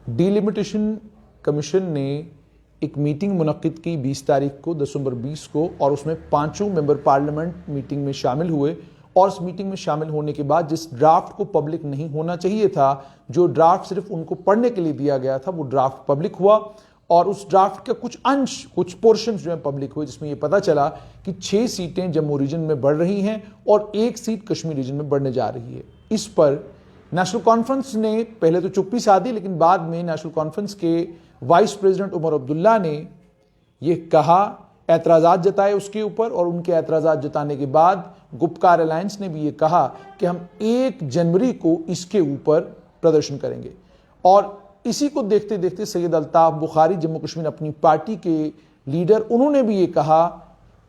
Delimitation commission ने एक meeting मुनक्किद की 20 तारीख को, दिसंबर 20 को, और उसमें 5 मेंबर पार्लियामेंट मीटिंग में शामिल हुए। और इस मीटिंग में शामिल होने के बाद जिस ड्राफ्ट को पब्लिक नहीं होना चाहिए था, जो ड्राफ्ट सिर्फ उनको पढ़ने के लिए दिया गया था, वो ड्राफ्ट पब्लिक हुआ। और उस ड्राफ्ट का कुछ अंश, कुछ पोर्शन जो है पब्लिक हुए, जिसमें यह पता चला कि 6 सीटें जम्मू रीजन में बढ़ रही हैं और 1 सीट कश्मीर रीजन में बढ़ने जा रही है। इस पर नेशनल कॉन्फ्रेंस ने पहले तो चुप्पी साधी, लेकिन बाद में नेशनल कॉन्फ्रेंस के वाइस प्रेसिडेंट उमर अब्दुल्ला ने यह कहा, एतराज़ात जताए उसके ऊपर, और उनके एतराज़ात जताने के बाद गुपकार अलायंस ने भी ये कहा कि हम 1 जनवरी को इसके ऊपर प्रदर्शन करेंगे। और इसी को देखते देखते सैयद अल्ताफ बुखारी, जम्मू कश्मीर अपनी पार्टी के लीडर, उन्होंने भी ये कहा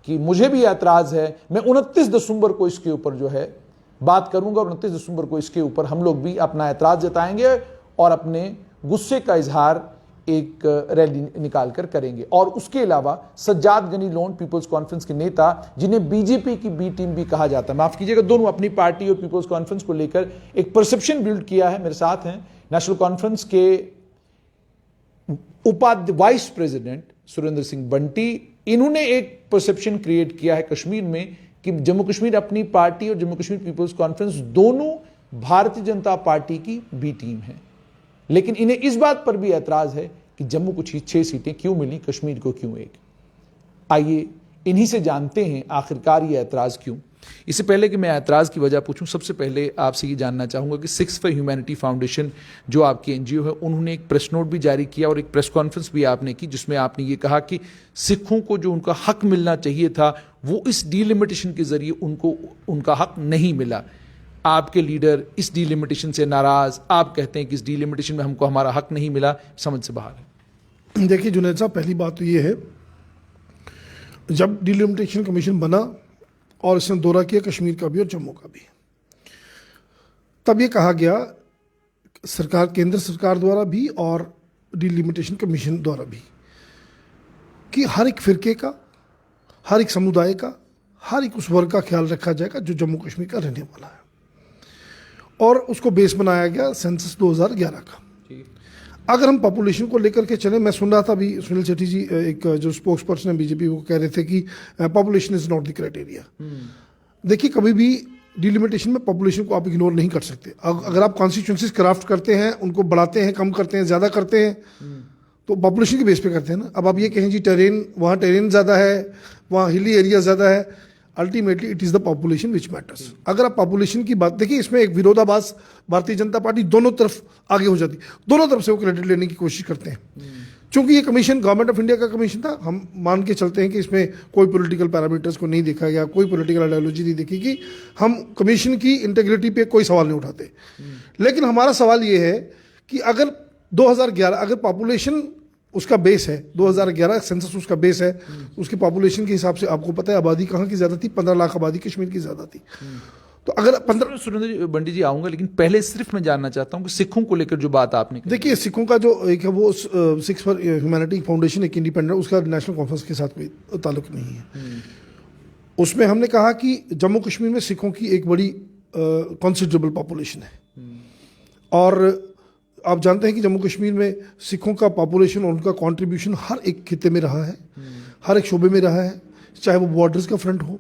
कि मुझे भी एतराज़ है, मैं 29 दिसंबर को इसके ऊपर जो है बात करूंगा, और 29 दिसंबर को इसके ऊपर हम लोग भी अपना एतराज़ जताएंगे और अपने गुस्से का इजहार एक रैली निकाल कर करेंगे। और उसके अलावा सज्जाद गनी लोन, पीपल्स कॉन्फ्रेंस के नेता, जिन्हें बीजेपी की बी टीम भी कहा जाता है, माफ कीजिएगा, दोनों अपनी पार्टी और पीपल्स कॉन्फ्रेंस को लेकर एक परसेप्शन बिल्ड किया है। मेरे साथ हैं नेशनल कॉन्फ्रेंस के वाइस प्रेसिडेंट सुरेंद्र सिंह बंटी। इन्होंने एक परसेप्शन क्रिएट किया है कश्मीर में कि जम्मू कश्मीर अपनी पार्टी और जम्मू कश्मीर पीपल्स कॉन्फ्रेंस दोनों भारतीय जनता पार्टी की बी टीम है। लेकिन इन्हें इस बात पर भी ऐतराज है कि जम्मू को 6 सीटें क्यों मिली, कश्मीर को क्यों 1। आइए इन्हीं से जानते हैं आखिरकार ये ऐतराज क्यों। इससे पहले कि मैं ऐतराज की वजह पूछूं, सबसे पहले आपसे ये जानना चाहूंगा कि सिक्स फॉर ह्यूमैनिटी फाउंडेशन जो आपकी एनजीओ है, उन्होंने एक प्रेस नोट भी जारी किया और एक प्रेस कॉन्फ्रेंस भी आपने की, जिसमें आपने ये कहा कि सिखों को जो उनका हक मिलना चाहिए था, वो इस डीलिमिटेशन के जरिए उनको उनका हक नहीं मिला। आपके लीडर इस डीलिमिटेशन से नाराज, आप कहते हैं कि इस डीलिमिटेशन में हमको हमारा हक नहीं मिला, समझ से बाहर है। देखिए जुनैद साहब, पहली बात तो ये है, जब डीलिमिटेशन कमीशन बना और इसने दौरा किया कश्मीर का भी और जम्मू का भी, तब ये कहा गया सरकार, केंद्र सरकार द्वारा भी और डीलिमिटेशन कमीशन द्वारा भी, कि हर एक फिरके का, हर एक समुदाय का, हर एक उस वर्ग का ख्याल रखा जाएगा जो जम्मू कश्मीर का रहने वाला है। और उसको बेस बनाया गया सेंसस 2011 का। अगर हम पॉपुलेशन को लेकर के चले, मैं सुन रहा था अभी सुनील शेट्टी जी, एक जो स्पोक्स पर्सन है बीजेपी, वो कह रहे थे कि population is not the criteria. देखिए, कभी भी डिलिमिटेशन में पॉपुलेशन को आप इग्नोर नहीं कर सकते। अगर आप कॉन्स्टिट्यूंसीज क्राफ्ट करते हैं, उनको बढ़ाते हैं, कम करते हैं, ज़्यादा करते हैं, तो पॉपुलेशन के बेस पे करते हैं ना। अब आप ये कहें जी टेरेन, वहाँ टेरेन ज़्यादा है, वहाँ हिली एरिया ज़्यादा है, ultimately it is the population which matters. अगर आप पॉपुलेशन की बात देखिए, इसमें एक विरोधाभास, भारतीय जनता पार्टी दोनों तरफ आगे हो जाती, दोनों तरफ से वो क्रेडिट लेने की कोशिश करते हैं। चूंकि ये कमीशन गवर्नमेंट ऑफ इंडिया का कमीशन था, हम मान के चलते हैं कि इसमें कोई पॉलिटिकल पैरामीटर्स को नहीं देखा गया, कोई पॉलिटिकल आइडियोलॉजी नहीं देखी कि हम कमीशन की इंटीग्रिटी पे कोई सवाल नहीं उठाते। लेकिन हमारा सवाल ये है कि अगर 2011 अगर पॉपुलेशन उसका बेस है, 2011 सेंसस उसका बेस है, उसकी पॉपुलेशन के हिसाब से आपको पता है आबादी कहाँ की ज़्यादा थी, 15 लाख आबादी कश्मीर की ज़्यादा थी। तो अगर 15, सुरेंद्र बंटी जी आऊंगा, लेकिन पहले सिर्फ मैं जानना चाहता हूं कि सिखों को लेकर जो बात आपने की। देखिए, सिखों का जो एक है वो सिक्स फॉर ह्यूमैनिटी फाउंडेशन, एक इंडिपेंडेंट, उसका नेशनल कॉन्फ्रेंस के साथ कोई ताल्लुक नहीं है। उसमें हमने कहा कि जम्मू कश्मीर में सिखों की एक बड़ी कंसिडरेबल पॉपुलेशन है, और आप जानते हैं कि जम्मू कश्मीर में सिखों का पॉपुलेशन और उनका कंट्रीब्यूशन हर एक खिते में रहा है, हर एक शोबे में रहा है, चाहे वो बॉर्डर्स का फ्रंट हो,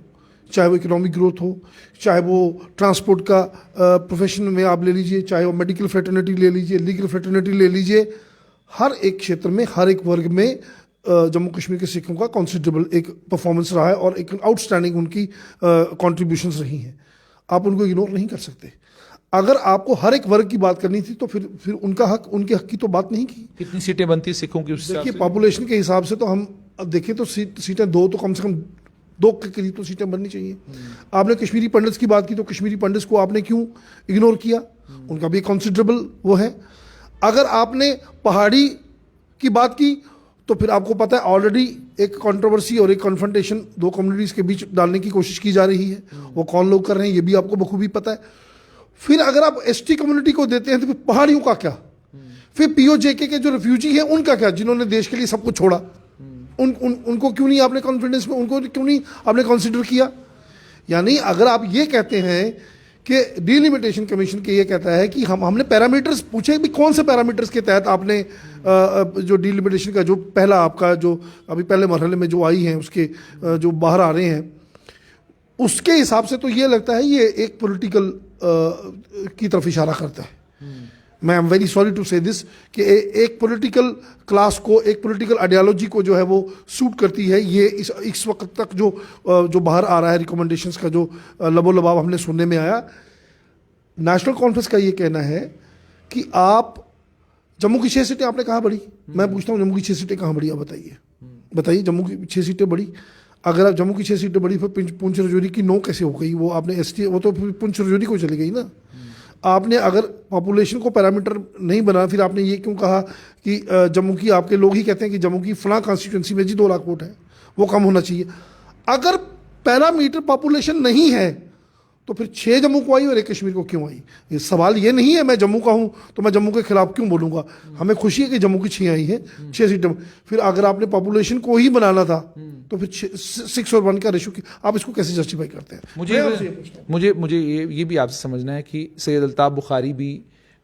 चाहे वो इकोनॉमिक ग्रोथ हो, चाहे वो ट्रांसपोर्ट का प्रोफेशन में आप ले लीजिए, चाहे वो मेडिकल फ्रेटर्निटी ले लीजिए, लीगल फ्रेटर्निटी ले लीजिए, हर एक क्षेत्र में, हर एक वर्ग में जम्मू कश्मीर के सिखों का कंसिडरेबल एक परफॉर्मेंस रहा है और एक आउटस्टैंडिंग उनकी कॉन्ट्रीब्यूशंस रही हैं। आप उनको इग्नोर नहीं कर सकते। अगर आपको हर एक वर्ग की बात करनी थी तो फिर उनका हक, उनके हक की तो बात नहीं की। कितनी सीटें बनती है सिखों की? देखिए, पॉपुलेशन के हिसाब से तो हम अब देखें तो सीटें 2 तो कम से कम 2 के करीब तो सीटें बननी चाहिए। आपने कश्मीरी पंडित्स की बात की, तो कश्मीरी पंडित्स को आपने क्यों इग्नोर किया? उनका भी कंसिडरेबल वो है। अगर आपने पहाड़ी की बात की तो फिर आपको पता है ऑलरेडी एक कंट्रोवर्सी और एक कन्फ्रंटेशन 2 कम्युनिटीज के बीच डालने की कोशिश की जा रही है। वो कौन लोग कर रहे हैं ये भी आपको बखूबी पता है। फिर अगर आप एसटी कम्युनिटी को देते हैं तो फिर पहाड़ियों का क्या? फिर पीओजेके के जो रिफ्यूजी हैं उनका क्या, जिन्होंने देश के लिए सब कुछ छोड़ा? उनको क्यों नहीं आपने कॉन्फिडेंस में, उनको क्यों नहीं आपने कंसिडर किया? यानी अगर आप ये कहते हैं कि डिलिमिटेशन कमीशन के ये कहता है कि हमने पैरामीटर्स पूछे भी कौन से पैरामीटर्स के तहत आपने जो डिलिमिटेशन का जो पहला आपका जो अभी पहले मरहले में जो आई हैं उसके जो बाहर आ रहे हैं उसके हिसाब से तो ये लगता है ये एक पॉलिटिकल की तरफ इशारा करता है। मैं I am very sorry to say this कि एक पॉलिटिकल क्लास को एक पॉलिटिकल आइडियोलॉजी को जो है वो सूट करती है। ये इस वक्त तक जो बाहर आ रहा है रिकमेंडेशंस का जो लबो-लबाब हमने सुनने में आया, नेशनल कॉन्फ्रेंस का ये कहना है कि आप जम्मू की 6 सीटें आपने कहाँ बढ़ी, मैं पूछता हूँ जम्मू की 6 सीटें कहाँ बढ़ी, आप बताइए जम्मू की 6 सीटें बढ़ी। अगर आप जम्मू की 6 सीटें बढ़ी फिर पुंछ राजौरी की 9 कैसे हो गई, वो आपने एसटी वो तो पुंछ राजौरी को चली गई ना। आपने अगर पॉपुलेशन को पैरामीटर नहीं बना फिर आपने ये क्यों कहा कि जम्मू की, आपके लोग ही कहते हैं कि जम्मू की फलां कॉन्स्टिट्यूंसी में जी 2 लाख वोट है वो कम होना चाहिए। अगर पैरामीटर पॉपुलेशन नहीं है तो फिर 6 जम्मू को आई और 1 कश्मीर को क्यों आई? ये सवाल ये नहीं है मैं जम्मू का हूँ तो मैं जम्मू के खिलाफ क्यों बोलूँगा। हमें खुशी है कि जम्मू की 6 आई है, 6 सीटें। फिर अगर आपने पॉपुलेशन को ही बनाना था तो फिर 6 और 1 का रेशो आप इसको कैसे जस्टिफाई करते हैं? मुझे ये भी आपसे समझना है कि सैयद अल्ताफ बुखारी भी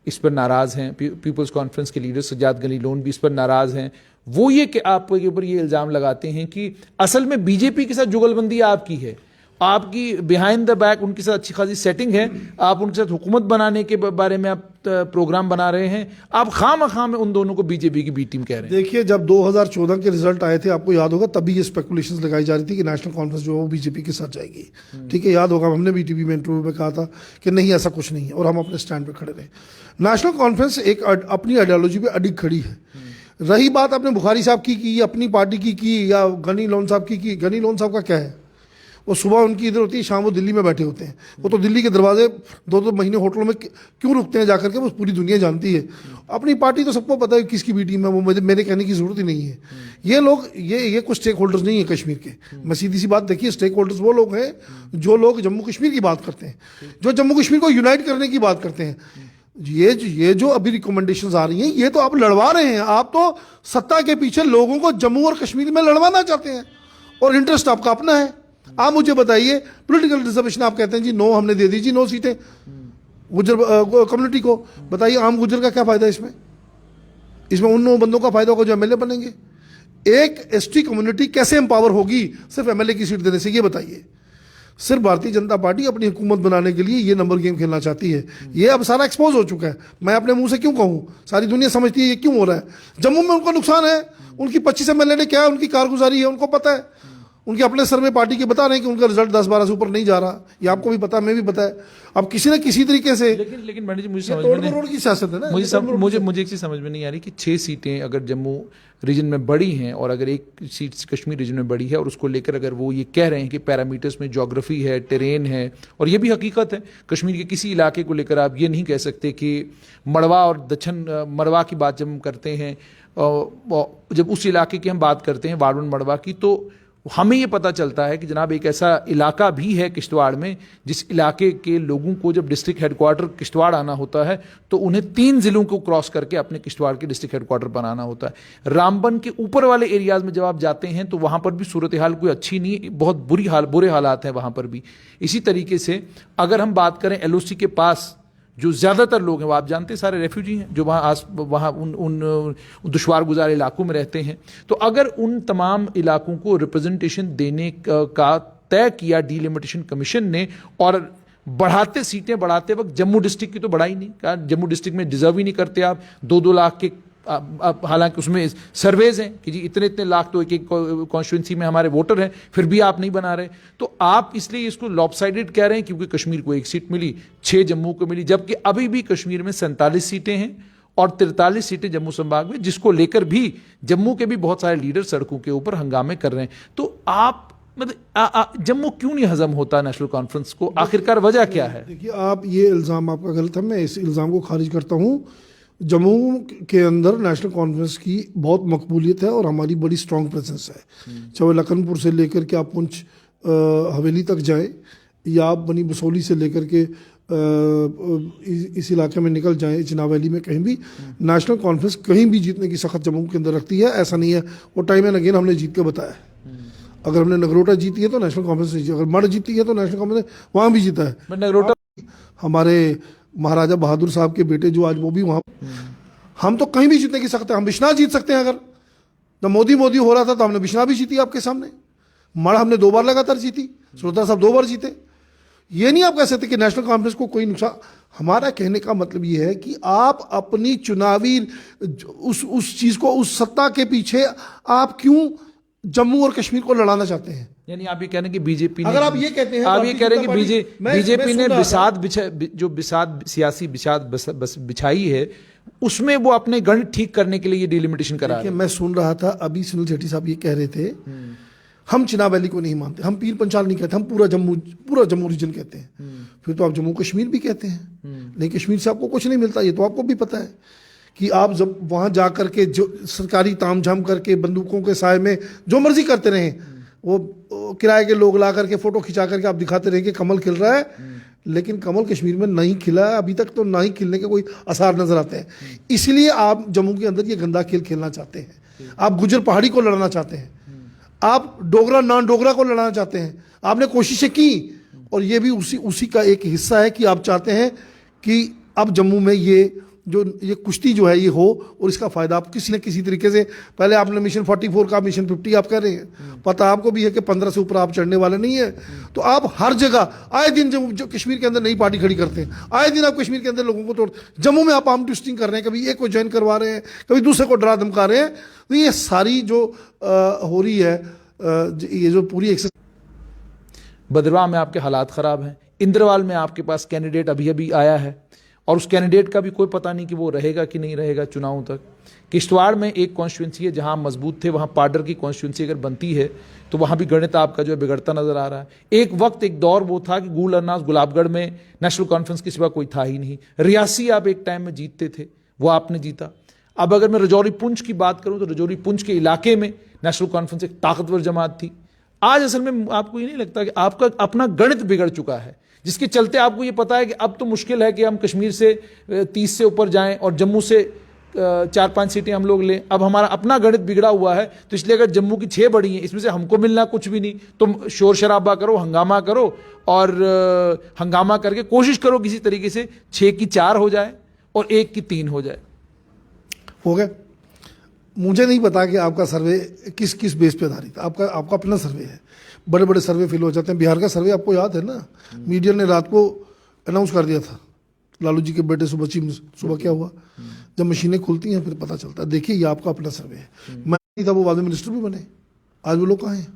इस पर नाराज़ हैं, पीपल्स कॉन्फ्रेंस के लीडर सज्जाद गनीलोन भी इस पर नाराज़ हैं। वो ये कि आपके ऊपर ये इल्ज़ाम लगाते हैं कि असल में बीजेपी के साथ जुगलबंदी आपकी है, आपकी बिहाइंड द बैक उनके साथ अच्छी खासी सेटिंग है, आप उनके साथ हुकूमत बनाने के बारे में आप प्रोग्राम बना रहे हैं, आप खाम में उन दोनों को बीजेपी की बी टीम कह रहे हैं। देखिए जब 2014 के रिजल्ट आए थे आपको याद होगा, तभी ये स्पेकुलेशंस लगाई जा रही थी कि नेशनल कॉन्फ्रेंस जो है वो बीजेपी के साथ जाएगी। ठीक है, याद होगा हमने बीटीवी में इंटरव्यू में कहा था कि नहीं ऐसा कुछ नहीं है और हम अपने स्टैंड पर खड़े रहे। नेशनल कॉन्फ्रेंस एक अपनी आइडियोलॉजी पे अडिग खड़ी है। रही बात आपने बुखारी साहब की अपनी पार्टी की या गनी लोन साहब की, गनी लोन साहब का क्या है, वो सुबह उनकी इधर होती है, शाम वो दिल्ली में बैठे होते हैं। वो तो दिल्ली के दरवाजे 2-2 महीने होटलों में क्यों रुकते हैं जाकर के, वो पूरी दुनिया जानती है। अपनी पार्टी तो सबको पता है किसकी बी टीम है, वो मेरे कहने की जरूरत ही नहीं है। ये लोग ये कुछ स्टेक होल्डर्स नहीं है कश्मीर के। मैं सीधी सी बात देखिए, स्टेक होल्डर्स वो लोग हैं जो लोग जम्मू कश्मीर की बात करते हैं, जो जम्मू कश्मीर को यूनाइट करने की बात करते हैं। ये जो अभी रिकमेंडेशंस आ रही हैं ये तो आप लड़वा रहे हैं। आप तो सत्ता के पीछे लोगों को जम्मू और कश्मीर में लड़वाना चाहते हैं और इंटरेस्ट आपका अपना है। आप मुझे बताइए, पॉलिटिकल रिजर्वेशन आप कहते हैं जी 9 हमने दे दी जी 9 सीटें गुजर कम्युनिटी को, बताइए आम गुजर का क्या फायदा इसमें उन 9 बंदों का फायदा होगा जो एमएलए बनेंगे। एक एसटी कम्युनिटी कैसे एम्पावर होगी सिर्फ एमएलए की सीट देने से, ये बताइए। सिर्फ भारतीय जनता पार्टी अपनी हुकूमत बनाने के लिए ये नंबर गेम खेलना चाहती है। ये अब सारा एक्सपोज हो चुका है, मैं अपने मुंह से क्यों कहूँ, सारी दुनिया समझती है ये क्यों हो रहा है। जम्मू में उनको नुकसान है, उनकी 25 एमएलए ने क्या उनकी कारगुजारी है उनको पता है, उनके अपने सर में पार्टी के बता रहे हैं कि उनका रिजल्ट 10-12 से ऊपर नहीं जा रहा। ये आपको भी पता है, मैं भी पता है। अब किसी न किसी तरीके से लेकिन पंडित जी मुझे समझ में नहीं, की सियासत है ना, मुझे एक चीज समझ में नहीं आ रही कि 6 सीटें अगर जम्मू रीजन में बड़ी हैं और अगर 1 सीट कश्मीर रीजन में बड़ी है और उसको लेकर अगर वो ये कह रहे हैं कि पैरामीटर्स में ज्योग्राफी है, टेरेन है, और ये भी हकीकत है, कश्मीर के किसी इलाके को लेकर आप ये नहीं कह सकते कि मड़वा और दक्षिण मड़वा की बात जब हम करते हैं, जब उस इलाके की हम बात करते हैं वारुण मड़वा की, तो हमें ये पता चलता है कि जनाब एक ऐसा इलाका भी है किश्तवाड़ में जिस इलाके के लोगों को जब डिस्ट्रिक्ट हेडक्वार्टर किश्तवाड़ आना होता है तो उन्हें 3 जिलों को क्रॉस करके अपने किश्तवाड़ के डिस्ट्रिक्ट हेडक्वार्टर पर आना होता है। रामबन के ऊपर वाले एरियाज में जब आप जाते हैं तो वहाँ पर भी सूरत हाल कोई अच्छी नहीं, बहुत बुरे हालात हैं वहाँ पर भी। इसी तरीके से अगर हम बात करें LOC के पास जो ज़्यादातर लोग हैं वो आप जानते हैं सारे रेफ्यूजी हैं जो वहाँ उन दुश्वार गुजार इलाकों में रहते हैं। तो अगर उन तमाम इलाकों को रिप्रेजेंटेशन देने का तय किया डिलिमिटेशन कमीशन ने और सीटें बढ़ाते वक्त जम्मू डिस्ट्रिक्ट की तो बढ़ाई नहीं, कहा जम्मू डिस्ट्रिक्ट में डिजर्व ही नहीं करते आप 2-2 लाख के, हालांकि उसमें सर्वेज हैं कि जी इतने लाख तो एक कॉन्स्टिट्यूंसी में हमारे वोटर हैं, फिर भी आप नहीं बना रहे। तो आप इसलिए इसको लॉपसाइडेड कह रहे हैं क्योंकि कश्मीर को 1 सीट मिली, 6 जम्मू को मिली, जबकि अभी भी कश्मीर में 47 सीटें हैं और 43 सीटें जम्मू संभाग में, जिसको लेकर भी जम्मू के भी बहुत सारे लीडर सड़कों के ऊपर हंगामे कर रहे हैं। तो आप मतलब जम्मू क्यों नहीं हजम होता नेशनल कॉन्फ्रेंस को, आखिरकार वजह क्या है? देखिए आप ये इल्ज़ाम आपका गलत है, मैं इस इल्ज़ाम को खारिज करता हूँ। जम्मू के अंदर नेशनल कॉन्फ्रेंस की बहुत मकबूलियत है और हमारी बड़ी स्ट्रॉन्ग प्रेजेंस है। चाहे लखनपुर से लेकर के आप पुंछ हवेली तक जाएं या आप बनी बसोली से लेकर के इस इलाके में निकल जाएं, चिनाब वैली में कहीं भी नेशनल कॉन्फ्रेंस कहीं भी जीतने की सख्त जम्मू के अंदर रखती है। ऐसा नहीं है, वो टाइम एंड अगेन हमने जीत के बताया है। अगर हमने नगरोटा जीती है तो नेशनल कॉन्फ्रेंस, अगर मड़ जीती है तो नेशनल कॉन्फ्रेंस वहाँ भी जीता है। नगरोटा हमारे महाराजा बहादुर साहब के बेटे जो आज वो भी वहाँ, हम तो कहीं भी जीतने की सकते हैं, हम बिश्नाह जीत सकते हैं। अगर जब मोदी हो रहा था तो हमने बिश्नाह भी जीती आपके सामने, मड़ हमने 2 बार लगातार जीती, श्रोता साहब 2 बार जीते। ये नहीं आप कह सकते कि नेशनल कॉन्फ्रेंस को कोई नुकसान। हमारा कहने का मतलब ये है कि आप अपनी चुनावी उस चीज को, उस सत्ता के पीछे आप क्यों जम्मू और कश्मीर को लड़ाना चाहते हैं? यानी आप ये कह रहे हैं कि बीजेपी ने, अगर आप ये कहते हैं, आप ये कह रहे हैं कि बीजेपी ने बिसात सियासी बिसात बिछाई है, उसमें वो अपने गणित ठीक करने के लिए ये डिलिमिटेशन करा रहे हैं। मैं सुन रहा था अभी सुनील शेट्टी साहब ये कह रहे थे, हम चिनाब वैली को नहीं मानते, हम पीर पंचाल नहीं कहते, हम पूरा जम्मू रीजन कहते हैं। फिर तो आप जम्मू कश्मीर भी कहते हैं, नहीं कश्मीर से आपको कुछ नहीं मिलता, ये तो आपको भी पता है कि आप जब वहां जाकर के जो सरकारी तामझाम करके बंदूकों के साए में जो मर्जी करते रहे, वो किराए के लोग ला करके फोटो खिंचा करके आप दिखाते रहे कि कमल खिल रहा है, लेकिन कमल कश्मीर में नहीं खिला है अभी तक, तो ना ही खिलने के कोई आसार नजर आते हैं। इसलिए आप जम्मू के अंदर ये गंदा खेल खेलना चाहते हैं, आप गुजर पहाड़ी को लड़ना चाहते हैं, आप डोगरा नॉन डोगरा को लड़ना चाहते हैं, आपने कोशिशें की, और ये भी उसी का एक हिस्सा है कि आप चाहते हैं कि अब जम्मू में ये कुश्ती जो है ये हो, और इसका फायदा आप किसी न किसी तरीके से, पहले आपने मिशन 44 का मिशन 50 आप कह रहे हैं, पता आपको भी है कि 15 से ऊपर आप चढ़ने वाले नहीं है, तो आप हर जगह आए दिन जो कश्मीर के अंदर नई पार्टी खड़ी करते हैं, आए दिन आप कश्मीर के अंदर लोगों को तोड़, जम्मू में आप आर्म ट्विस्टिंग कर रहे हैं, कभी एक को ज्वाइन करवा रहे हैं, कभी दूसरे को डरा धमका रहे हैं। तो ये सारी जो हो रही है, ये जो पूरी भद्रवाह में आपके हालात ख़राब हैं, इंद्रवाल में आपके पास कैंडिडेट अभी अभी आया है और उस कैंडिडेट का भी कोई पता नहीं कि वो रहेगा कि नहीं रहेगा चुनाव तक। किश्तवाड़ में एक कॉन्स्टिट्यूंसी है जहां मजबूत थे, वहां पार्डर की कॉन्स्टिट्यूंसी अगर बनती है तो वहां भी गणित आपका जो है बिगड़ता नजर आ रहा है। एक वक्त एक दौर वो था कि गुल अरनास गुलाबगढ़ में नेशनल कॉन्फ्रेंस के सिवा कोई था ही नहीं। रियासी आप एक टाइम में जीतते थे, वो आपने जीता। अब अगर मैं रजौरी पुंछ की बात करूं तो रजौरी पुंछ के इलाके में नेशनल कॉन्फ्रेंस एक ताकतवर जमात थी। आज असल में आपको ये नहीं लगता कि आपका अपना गणित बिगड़ चुका है, जिसके चलते आपको ये पता है कि अब तो मुश्किल है कि हम कश्मीर से 30 से ऊपर जाएं और जम्मू से 4-5 सीटें हम लोग लें। अब हमारा अपना गणित बिगड़ा हुआ है, तो इसलिए अगर जम्मू की 6 बड़ी हैं, इसमें से हमको मिलना कुछ भी नहीं, तुम शोर शराबा करो, हंगामा करो, और हंगामा करके कोशिश करो किसी तरीके से 6 की 4 हो जाए और 1 की 3 हो जाए। हो गया। मुझे नहीं पता कि आपका सर्वे किस बेस पे आधारित है। आपका अपना सर्वे है, बड़े बड़े सर्वे फेल हो जाते हैं। बिहार का सर्वे आपको याद है ना, मीडिया ने रात को अनाउंस कर दिया था, लालू जी के बेटे सुबह क्या हुआ, जब मशीनें खुलती हैं फिर पता चलता है। देखिए ये आपका अपना सर्वे है। मैं नहीं था, वो बाद में मिनिस्टर भी बने, आज वो लोग कहाँ हैं?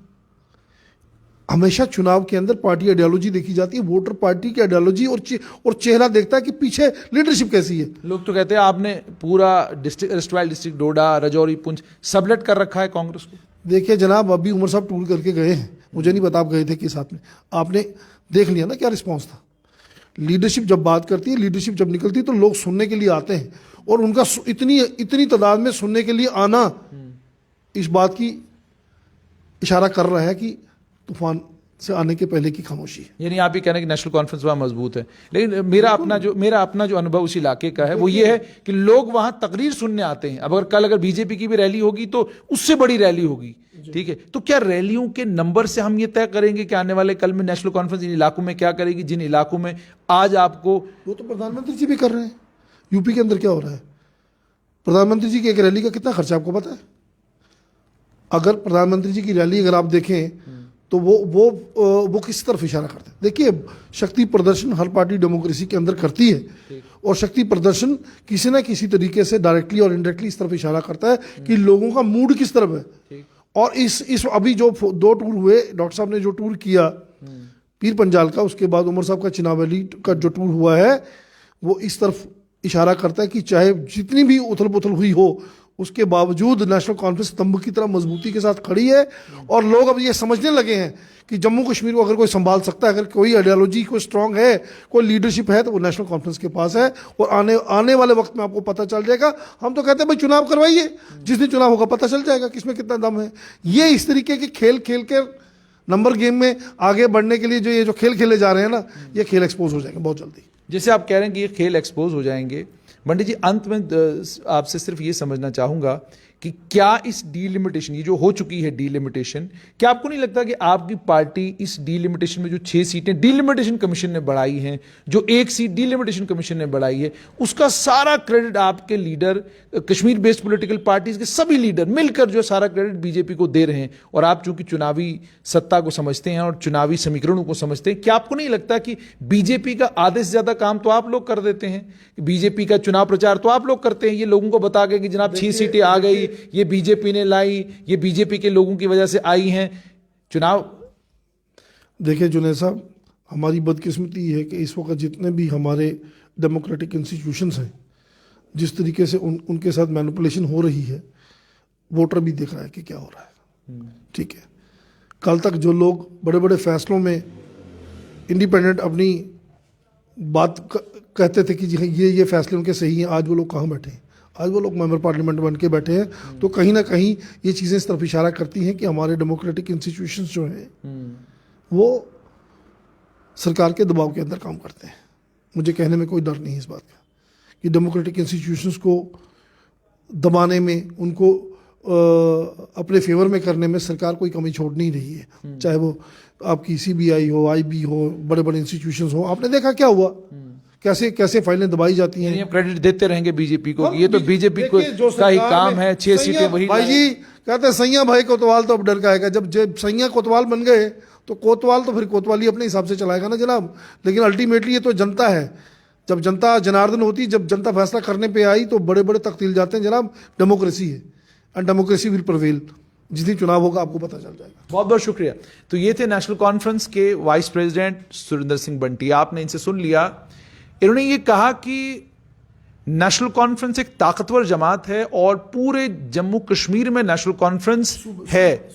हमेशा चुनाव के अंदर पार्टी आइडियोलॉजी देखी जाती है, वोटर पार्टी की आइडियोलॉजी और चेहरा देखता है कि पीछे लीडरशिप कैसी है। लोग तो कहते हैं आपने पूरा डिस्ट्रिक्ट डोडा, रजौरी, पुंछ सबलेट कर रखा है कांग्रेस को। देखिए जनाब, अभी उमर साहब टूर करके गए हैं, मुझे नहीं पता आप गए थे कि साथ में, आपने देख लिया ना क्या रिस्पॉन्स था। लीडरशिप जब बात करती है, लीडरशिप जब निकलती है तो लोग सुनने के लिए आते हैं, और उनका इतनी तादाद में सुनने के लिए आना इस बात की इशारा कर रहा है कि तूफान से आने के पहले की खामोशी है। यानी आप ये कह रहे हैं कि नेशनल कॉन्फ्रेंस वहाँ मजबूत है, लेकिन मेरा अपना जो अनुभव उस इलाके का है वो ये है कि लोग वहाँ तकरीर सुनने आते हैं। अब अगर बीजेपी की भी रैली होगी तो उससे बड़ी रैली होगी, ठीक है। तो क्या रैलियों के नंबर से हम ये तय करेंगे कि आने वाले कल में नेशनल कॉन्फ्रेंस इन इलाकों में क्या करेगी, जिन इलाकों में आज आपको, वो तो प्रधानमंत्री जी भी कर रहे हैं। यूपी के अंदर क्या हो रहा है, प्रधानमंत्री जी की एक रैली का कितना खर्चा आपको पता है? अगर प्रधानमंत्री जी की रैली अगर आप देखें तो वो किस तरफ इशारा करते हैं? देखिए, शक्ति प्रदर्शन हर पार्टी डेमोक्रेसी के अंदर करती है, और शक्ति प्रदर्शन किसी ना किसी तरीके से डायरेक्टली और इनडायरेक्टली इस तरफ इशारा करता है कि लोगों का मूड किस तरफ है। और इस अभी जो 2 टूर हुए, डॉक्टर साहब ने जो टूर किया पीर पंजाल का, उसके बाद उमर साहब का चिनाब वैली का जो टूर हुआ है, वो इस तरफ इशारा करता है कि चाहे जितनी भी उथल पुथल हुई हो, उसके बावजूद नेशनल कॉन्फ्रेंस स्तंभ की तरह मजबूती के साथ खड़ी है। और लोग अब ये समझने लगे हैं कि जम्मू कश्मीर को अगर कोई संभाल सकता है, अगर कोई आइडियोलॉजी कोई स्ट्रांग है, कोई लीडरशिप है, तो वो नेशनल कॉन्फ्रेंस के पास है। और आने वाले वक्त में आपको पता चल जाएगा। हम तो कहते हैं भाई चुनाव करवाइए, जिस दिन चुनाव होगा पता चल जाएगा किसमें कितना दम है। ये इस तरीके के खेल खेल के नंबर गेम में आगे बढ़ने के लिए ये जो खेल खेले जा रहे हैं ना, ये खेल एक्सपोज हो जाएंगे बहुत जल्दी। जैसे आप कह रहे हैं कि ये खेल एक्सपोज हो जाएंगे, बंटी जी, अंत में आपसे सिर्फ ये समझना चाहूँगा कि क्या इस डीलिमिटेशन, ये जो हो चुकी है डीलिमिटेशन, क्या आपको नहीं लगता कि आपकी पार्टी इस डीलिमिटेशन में जो 6 सीटें डीलिमिटेशन कमीशन ने बढ़ाई हैं, जो 1 सीट डीलिमिटेशन कमीशन ने बढ़ाई है, उसका सारा क्रेडिट आपके leader, Kashmir based political parties के सभी लीडर मिलकर जो सारा क्रेडिट बीजेपी को दे रहे हैं, और आप चूंकि चुनावी सत्ता को समझते हैं और चुनावी समीकरणों को समझते हैं, क्या आपको नहीं लगता कि बीजेपी का आधे से ज्यादा काम तो आप लोग कर देते हैं? बीजेपी का चुनाव प्रचार तो आप लोग करते हैं, ये लोगों को बता के कि जनाब 6 सीटें आ गई, ये बीजेपी ने लाई, ये बीजेपी के लोगों की वजह से आई हैं चुनाव। देखिए जुनैद साहब, हमारी बदकिस्मती है कि इस वक्त जितने भी हमारे डेमोक्रेटिक इंस्टीट्यूशंस हैं, जिस तरीके से उनके साथ मैनिपुलेशन हो रही है, वोटर भी देख रहा है कि क्या हो रहा है। ठीक है, कल तक जो लोग बड़े बड़े फैसलों में इंडिपेंडेंट अपनी बात कहते थे कि जी ये फैसले उनके सही हैं, आज वो लोग कहाँ बैठे हैं? आज वो लोग मेंबर पार्लियामेंट बन के बैठे हैं। तो कहीं ना कहीं ये चीज़ें इस तरफ इशारा करती हैं कि हमारे डेमोक्रेटिक इंस्टीट्यूशंस जो हैं वो सरकार के दबाव के अंदर काम करते हैं। मुझे कहने में कोई डर नहीं है इस बात का कि डेमोक्रेटिक इंस्टीट्यूशंस को दबाने में, उनको अपने फेवर में करने में सरकार कोई कमी छोड़ नहीं रही है। चाहे वो आपकी CBI हो, IB हो, बड़े बड़े इंस्टीट्यूशंस हो। आपने देखा क्या हुआ, कैसे कैसे फाइलें दबाई जाती हैं। हम क्रेडिट देते रहेंगे बीजेपी को, ये तो बीजेपी को का ही काम है, 6 सीटें वही भाई जी कहते हैं सैया भाई कोतवाल तो अब डर का आएगा। जब सैया कोतवाल बन गए तो कोतवाल तो फिर कोतवाली अपने हिसाब से चलाएगा ना जनाब। लेकिन अल्टीमेटली ये तो जनता है। जब जनता जनार्दन होती, जब जनता फैसला करने पे आई तो बड़े बड़े तख्तील जाते हैं जनाब। डेमोक्रेसी है एंड डेमोक्रेसी विल प्रिवेल। जिस दिन चुनाव होगा आपको पता चल जाएगा। बहुत बहुत शुक्रिया। तो ये थे नेशनल कॉन्फ्रेंस के वाइस प्रेसिडेंट सुरेंद्र सिंह बंटी। आपने इनसे सुन लिया, इन्होंने ये कहा कि नेशनल कॉन्फ्रेंस एक ताकतवर जमात है और पूरे जम्मू कश्मीर में नेशनल कॉन्फ्रेंस है।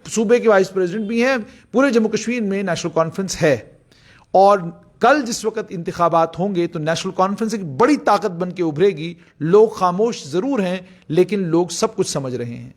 सूबे के वाइस प्रेसिडेंट भी हैं, पूरे जम्मू कश्मीर में नेशनल कॉन्फ्रेंस है। और कल जिस वक्त इंतखाबात होंगे तो नेशनल कॉन्फ्रेंस एक बड़ी ताकत बन के उभरेगी। लोग खामोश जरूर हैं, लेकिन लोग सब कुछ समझ रहे हैं।